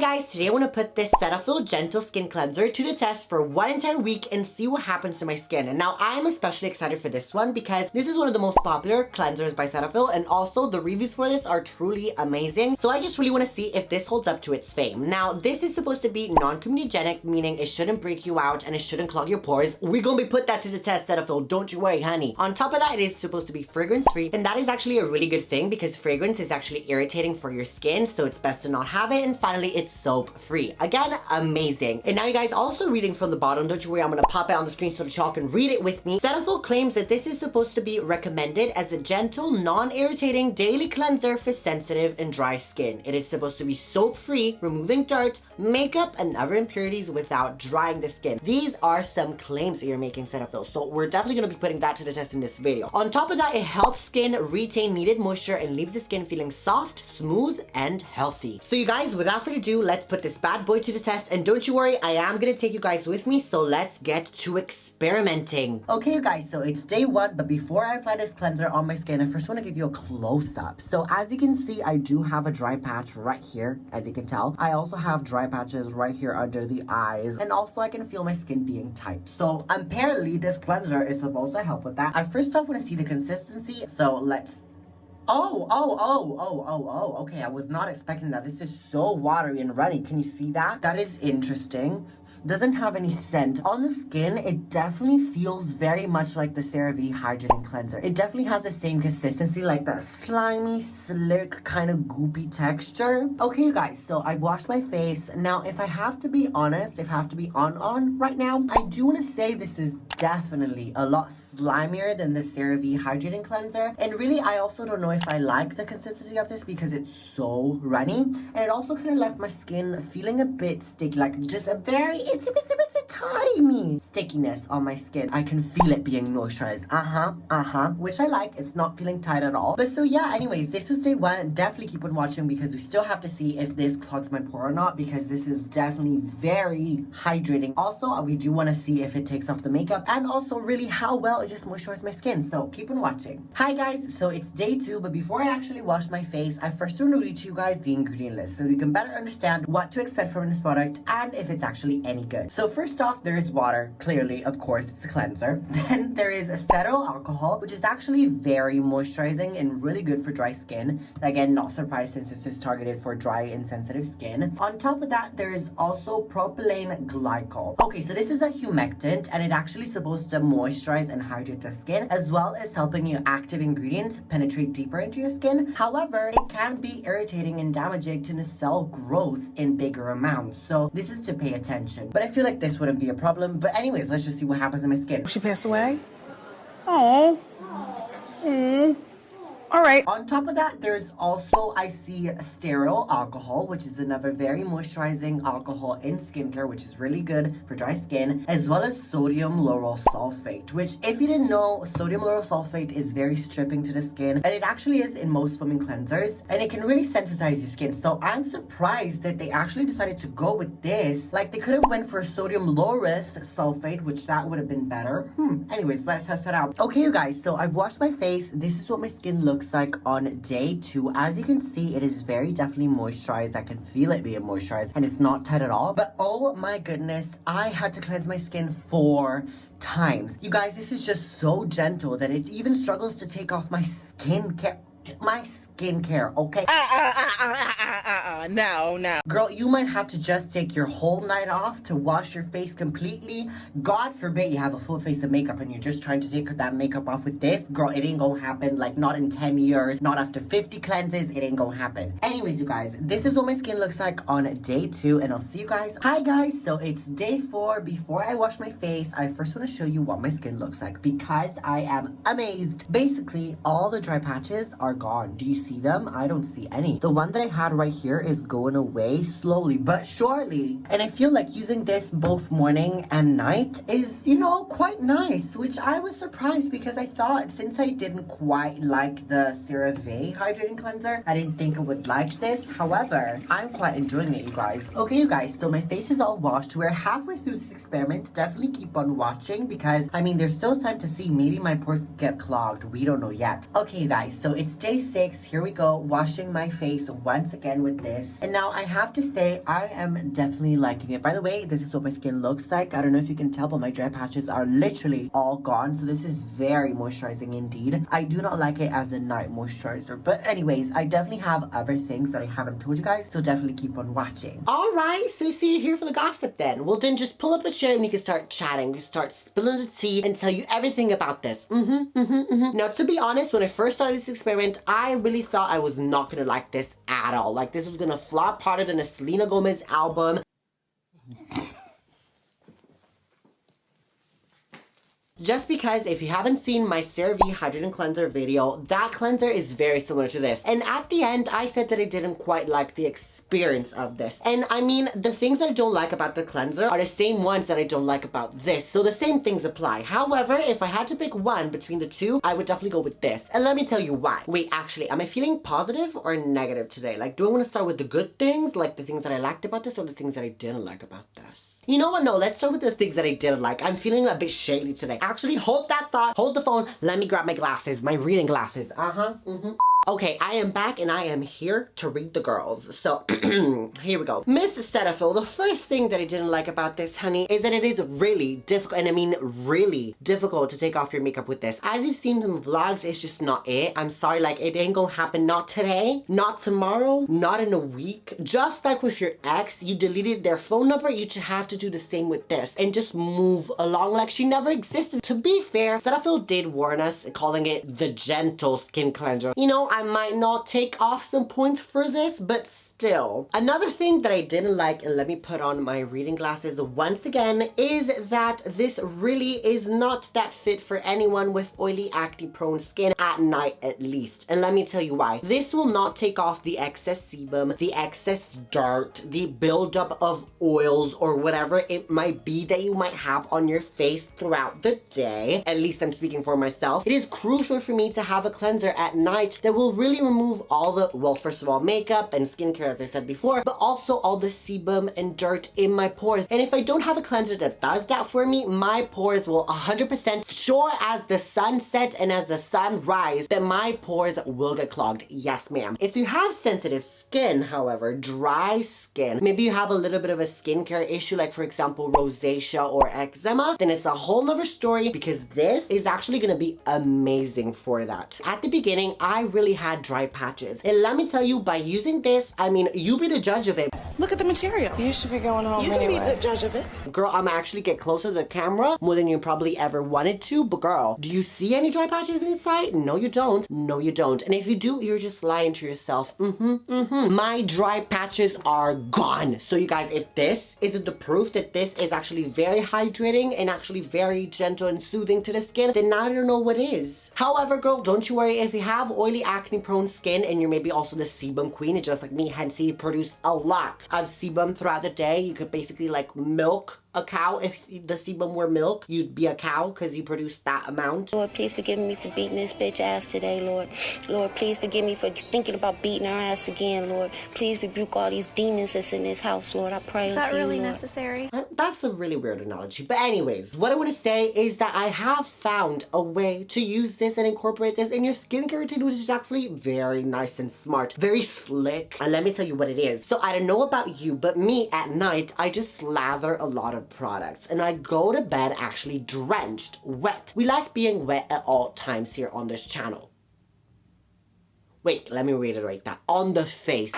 guys, today I want to put this Cetaphil Gentle Skin Cleanser to the test for 1 entire week and see what happens to my skin. And now I am especially excited for this one because this is one of the most popular cleansers by Cetaphil, and also the reviews for this are truly amazing. So I just really want to see if this holds up to its fame. Now this is supposed to be non-comedogenic, meaning it shouldn't break you out and it shouldn't clog your pores. We're gonna be put that to the test, Cetaphil, don't you worry, honey. On top of that, it is supposed to be fragrance free, and that is actually a really good thing because fragrance is actually irritating for your skin, so it's best to not have it. And finally, it's soap free. Again, amazing. And now you guys, also reading from the bottom, don't you worry, I'm gonna pop it on the screen so that y'all can read it with me. Cetaphil claims that this is supposed to be recommended as a gentle, non-irritating daily cleanser for sensitive and dry skin. It is supposed to be soap free, removing dirt, makeup, and other impurities without drying the skin. These are some claims that you're making, Cetaphil, so we're definitely gonna be putting that to the test in this video. On top of that, it helps skin retain needed moisture and leaves the skin feeling soft, smooth, and healthy. So you guys, without further ado, let's put this bad boy to the test, and don't you worry, I am gonna take you guys with me, so let's get to experimenting. Okay, you guys, so it's day 1, but before I apply this cleanser on my skin, I first want to give you a close-up. So as you can see, I do have a dry patch right here, as you can tell. I also have dry patches right here under the eyes, and also I can feel my skin being tight. So apparently this cleanser is supposed to help with that. I first off want to see the consistency, so let's... Oh, okay, I was not expecting that. This is so watery and runny. Can you see that? That is interesting. Doesn't have any scent. On the skin, it definitely feels very much like the CeraVe Hydrating Cleanser. It definitely has the same consistency, like that slimy, slick, kind of goopy texture. Okay, you guys, so I've washed my face. Now, if I have to be honest, if I have to be on right now, I do want to say this is definitely a lot slimier than the CeraVe Hydrating Cleanser. And really, I also don't know if I like the consistency of this because it's so runny. And it also kind of left my skin feeling a bit sticky, like just a very... It's a tiny stickiness on my skin. I can feel it being moisturized. Which I like. It's not feeling tight at all. But so yeah, anyways, this was day 1. Definitely keep on watching because we still have to see if this clogs my pore or not, because this is definitely very hydrating. Also, we do want to see if it takes off the makeup and also really how well it just moisturizes my skin. So keep on watching. Hi guys, so it's day 2, but before I actually wash my face, I first want to read to you guys the ingredient list so you can better understand what to expect from this product and if it's actually any good. So first off, there is water. Clearly, of course, it's a cleanser. Then there is acetyl alcohol, which is actually very moisturizing and really good for dry skin. Again, not surprised since this is targeted for dry and sensitive skin. On top of that, there is also propylene glycol. Okay, so this is a humectant, and it actually supposed to moisturize and hydrate the skin, as well as helping your active ingredients penetrate deeper into your skin. However, it can be irritating and damaging to the cell growth in bigger amounts. So this is to pay attention. But I feel like this wouldn't be a problem. But anyways, let's just see what happens in my skin. She passed away? Oh. All right. On top of that, there's also, I see stearyl alcohol, which is another very moisturizing alcohol in skincare, which is really good for dry skin, as well as sodium lauryl sulfate, which, if you didn't know, sodium lauryl sulfate is very stripping to the skin, and it actually is in most foaming cleansers, and it can really sensitize your skin. So I'm surprised that they actually decided to go with this. Like, they could have went for sodium lauryl sulfate, which that would have been better. Anyways, let's test it out. Okay, you guys, so I've washed my face. This is what my skin looks like on day 2. As you can see, it is very definitely moisturized. I can feel it being moisturized, and it's not tight at all. But oh my goodness, I had to cleanse my skin 4 times. You guys, this is just so gentle that it even struggles to take off my skincare. Okay? No. Girl, you might have to just take your whole night off to wash your face completely. God forbid you have a full face of makeup and you're just trying to take that makeup off with this. Girl, it ain't gonna happen. Like, not in 10 years, not after 50 cleanses, it ain't gonna happen. Anyways, you guys, this is what my skin looks like on day 2, and I'll see you guys. Hi guys, so it's day 4. Before I wash my face, I first want to show you what my skin looks like because I am amazed. Basically, all the dry patches are gone. Do you see them? I don't see any. The one that I had right here is going away slowly but surely, and I feel like using this both morning and night is, you know, quite nice, which I was surprised because I thought, since I didn't quite like the CeraVe Hydrating Cleanser, I didn't think I would like this. However, I'm quite enjoying it, you guys. Okay, you guys, so my face is all washed. We're halfway through this experiment. Definitely keep on watching because, I mean, there's still time to see. Maybe my pores get clogged. We don't know yet. Okay, you guys, so it's day 6. Here we go, washing my face once again with this. this. And now I have to say, I am definitely liking it. By the way, this is what my skin looks like. I don't know if you can tell, but my dry patches are literally all gone. So this is very moisturizing indeed. I do not like it as a night moisturizer. But anyways, I definitely have other things that I haven't told you guys. So definitely keep on watching. Alright, so see you here for the gossip then. Well then just pull up a chair and we can start chatting. We start spilling the tea and tell you everything about this. Now to be honest, when I first started this experiment, I really thought I was not gonna like this at all. Like this was gonna flop harder than a Selena Gomez album. Just because if you haven't seen my CeraVe Hydrating Cleanser video, that cleanser is very similar to this. And at the end, I said that I didn't quite like the experience of this. And I mean, the things that I don't like about the cleanser are the same ones that I don't like about this. So the same things apply. However, if I had to pick one between the two, I would definitely go with this. And let me tell you why. Wait, actually, am I feeling positive or negative today? Like, do I want to start with the good things, like the things that I liked about this, or the things that I didn't like about this? You know what? No, let's start with the things that I didn't like. I'm feeling a bit shady today. Actually, hold that thought. Hold the phone. Let me grab my glasses, my reading glasses. Okay, I am back and I am here to read the girls. So, here we go. Miss Cetaphil, the first thing that I didn't like about this, honey, is that it is really difficult, and I mean really difficult to take off your makeup with this. As you've seen in the vlogs, it's just not it. I'm sorry, like, it ain't gonna happen. Not today, not tomorrow, not in a week. Just like with your ex, you deleted their phone number, you should have to do the same with this and just move along like she never existed. To be fair, Cetaphil did warn us, calling it the gentle skin cleanser. You know, I might not take off some points for this, but still. Another thing that I didn't like, and let me put on my reading glasses once again, is that this really is not that fit for anyone with oily, acne prone skin, at night at least. And let me tell you why. This will not take off the excess sebum, the excess dirt, the buildup of oils, or whatever it might be that you might have on your face throughout the day. At least I'm speaking for myself. It is crucial for me to have a cleanser at night that will really remove all the, well, first of all, makeup and skincare, as I said before, but also all the sebum and dirt in my pores. And if I don't have a cleanser that does that for me, my pores will 100%, sure as the sunset and as the sun rise, that my pores will get clogged. Yes, ma'am. If you have sensitive skin, however, dry skin, maybe you have a little bit of a skincare issue, like for example, rosacea or eczema, then it's a whole nother story, because this is actually gonna be amazing for that. At the beginning, I really had dry patches. And let me tell you, by using this, I mean, you be the judge of it. Look at the material. You should be going home You anyway. can be the judge of it. Girl, I'm actually get closer to the camera more than you probably ever wanted to, but girl, do you see any dry patches inside? No, you don't. No, you don't. And if you do, you're just lying to yourself. My dry patches are gone. So you guys, if this isn't the proof that this is actually very hydrating and actually very gentle and soothing to the skin, then I don't know what is. However, girl, don't you worry. If you have oily, acne prone skin and you're maybe also the sebum queen, just like me, hence you produce a lot of sebum throughout the day. You could basically like milk a cow. If the sebum were milk, you'd be a cow because you produce that amount. Lord, please forgive me for beating this bitch ass today, Lord. Lord, please forgive me for thinking about beating her ass again, Lord. Please rebuke all these demons that's in this house, Lord. I pray Is that unto really you, Lord. necessary? That's a really weird analogy. But anyways, what I want to say is that I have found a way to use this and incorporate this in your skincare routine, which is actually very nice and smart, very slick. And let me tell you what it is. So I don't know about you, but me at night, I just slather a lot of products and I go to bed actually drenched, wet. We like being wet at all times here on this channel. Wait, let me reiterate that. On the face.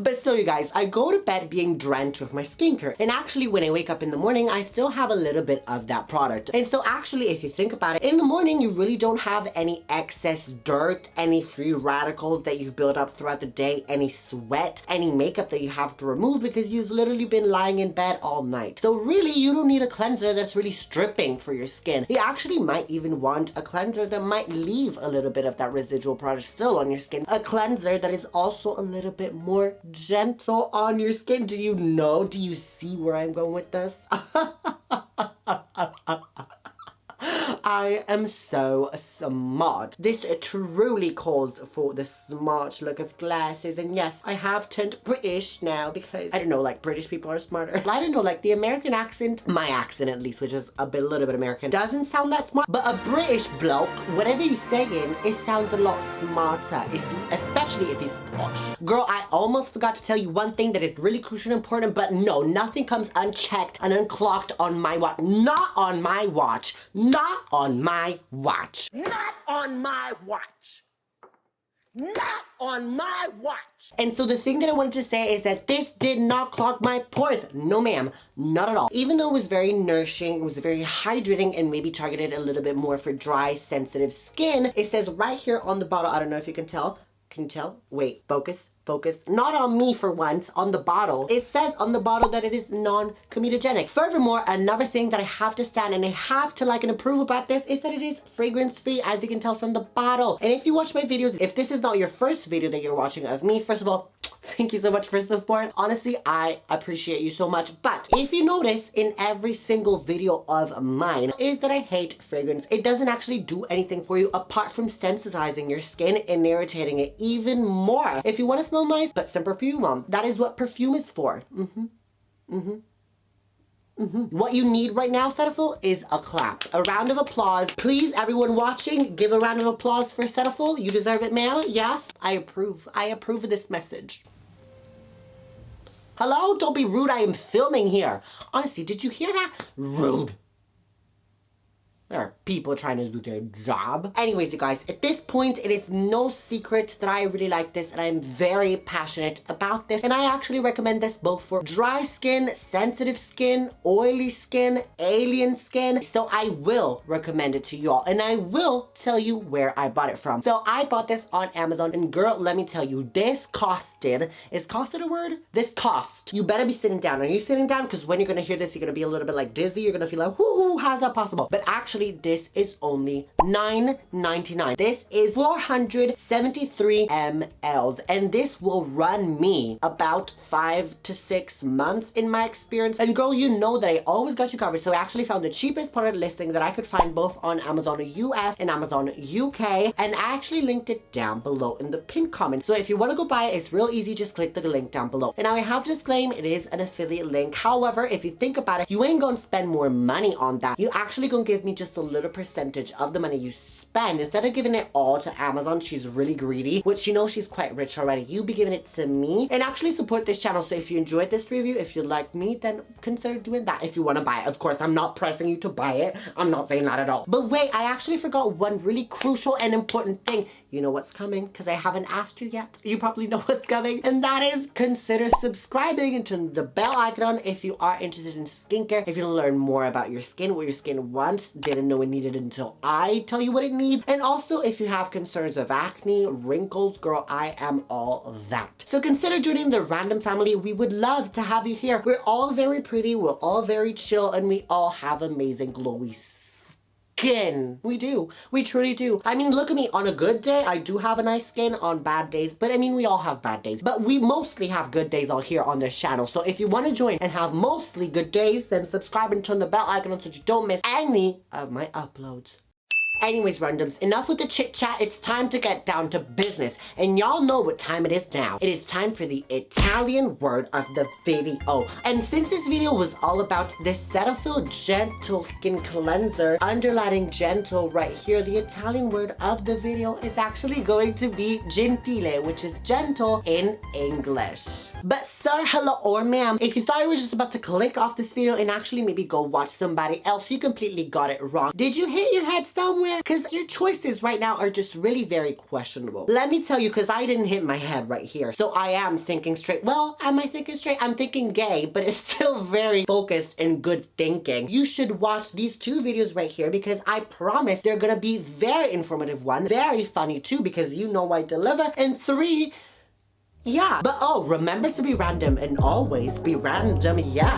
But still, you guys, I go to bed being drenched with my skincare. And actually, when I wake up in the morning, I still have a little bit of that product. And so actually, if you think about it, in the morning, you really don't have any excess dirt, any free radicals that you've built up throughout the day, any sweat, any makeup that you have to remove because you've literally been lying in bed all night. So really, you don't need a cleanser that's really stripping for your skin. You actually might even want a cleanser that might leave a little bit of that residual product still on your skin. A cleanser that is also a little bit more gentle on your skin. Do you know? Do you see where I'm going with this? I am so smart. This truly calls for the smart look of glasses. And yes, I have turned British now because, I don't know, like British people are smarter. I don't know, like the American accent, my accent at least, which is little bit American, doesn't sound that smart. But a British bloke, whatever he's saying, it sounds a lot smarter. If he especially if he's posh. Girl, I almost forgot to tell you one thing that is really crucial and important, but no, nothing comes unchecked and unclocked on my watch. Not on my watch. Not on my watch. Not on my watch. Not on my watch. And so the thing that I wanted to say is that this did not clog my pores. No ma'am, not at all. Even though it was very nourishing, it was very hydrating and maybe targeted a little bit more for dry, sensitive skin, it says right here on the bottle, I don't know if you can tell. Can you tell? Wait, focus. Not on me for once, on the bottle. It says on the bottle that it is non-comedogenic. Furthermore, another thing that I have to stand and I have to like and approve about this is that it is fragrance free, as you can tell from the bottle. And if you watch my videos, if this is not your first video that you're watching of me, first of all, thank you so much for support. Honestly, I appreciate you so much. But if you notice in every single video of mine is that I hate fragrance. It doesn't actually do anything for you apart from sensitizing your skin and irritating it even more. If you want to smell nice, put some perfume on. That is what perfume is for. What you need right now, Cetaphil, is a clap. A round of applause. Please, everyone watching, give a round of applause for Cetaphil. You deserve it, ma'am. Yes, I approve. I approve of this message. Hello? Don't be rude. I am filming here. Honestly, did you hear that? Rude. There are people trying to do their job. Anyways, you guys, at this point, it is no secret that I really like this and I'm very passionate about this. And I actually recommend this both for dry skin, sensitive skin, oily skin, alien skin. So I will recommend it to y'all and I will tell you where I bought it from. So I bought this on Amazon and girl, let me tell you, this costed, is costed a word? This cost. You better be sitting down. Are you sitting down? Because when you're going to hear this, you're going to be a little bit like dizzy. You're going to feel like, whoo, how's that possible? But actually, this is only $9.99. This is 473 mLs and this will run me about 5 to 6 months in my experience. And girl, you know that I always got you covered. So I actually found the cheapest product listing that I could find both on Amazon US and Amazon UK, and I actually linked it down below in the pinned comment. So if you want to go buy it, it's real easy. Just click the link down below. And now I have to disclaim it is an affiliate link. However, if you think about it, you ain't gonna spend more money on that. You actually gonna give me just a little percentage of the money you spend. Instead of giving it all to Amazon, she's really greedy, which you know she's quite rich already. You be giving it to me and actually support this channel. So if you enjoyed this review, if you like me, then consider doing that if you want to buy it. Of course, I'm not pressing you to buy it. I'm not saying that at all. But wait, I actually forgot one really crucial and important thing. You know what's coming because I haven't asked you yet. You probably know what's coming, and that is consider subscribing and turn the bell icon if you are interested in skincare. If you want to learn more about your skin, what your skin wants, didn't know it needed until I tell you what it needs. And also if you have concerns of acne, wrinkles, girl, I am all of that. So consider joining the random family. We would love to have you here. We're all very pretty, we're all very chill, and we all have amazing glowy skin. We do. We truly do. I mean, look at me. On a good day, I do have a nice skin. On bad days, but I mean, we all have bad days. But we mostly have good days all here on this channel. So if you want to join and have mostly good days, then subscribe and turn the bell icon on so you don't miss any of my uploads. Anyways, randoms, enough with the chit chat. It's time to get down to business. And y'all know what time it is now. It is time for the Italian word of the video. And since this video was all about this Cetaphil Gentle Skin Cleanser, underlining gentle right here, the Italian word of the video is actually going to be gentile, which is gentle in English. But sir, hello, or ma'am, if you thought you were just about to click off this video and actually maybe go watch somebody else, you completely got it wrong. Did you hit your head somewhere? Because your choices right now are just really very questionable. Let me tell you, because I didn't hit my head right here. So I am thinking straight. Well, am I thinking straight? I'm thinking gay, but it's still very focused and good thinking. You should watch these two videos right here because I promise they're gonna be very informative. One, very funny too, because you know I deliver. And 3, yeah. But oh, remember to be random and always be random, yeah.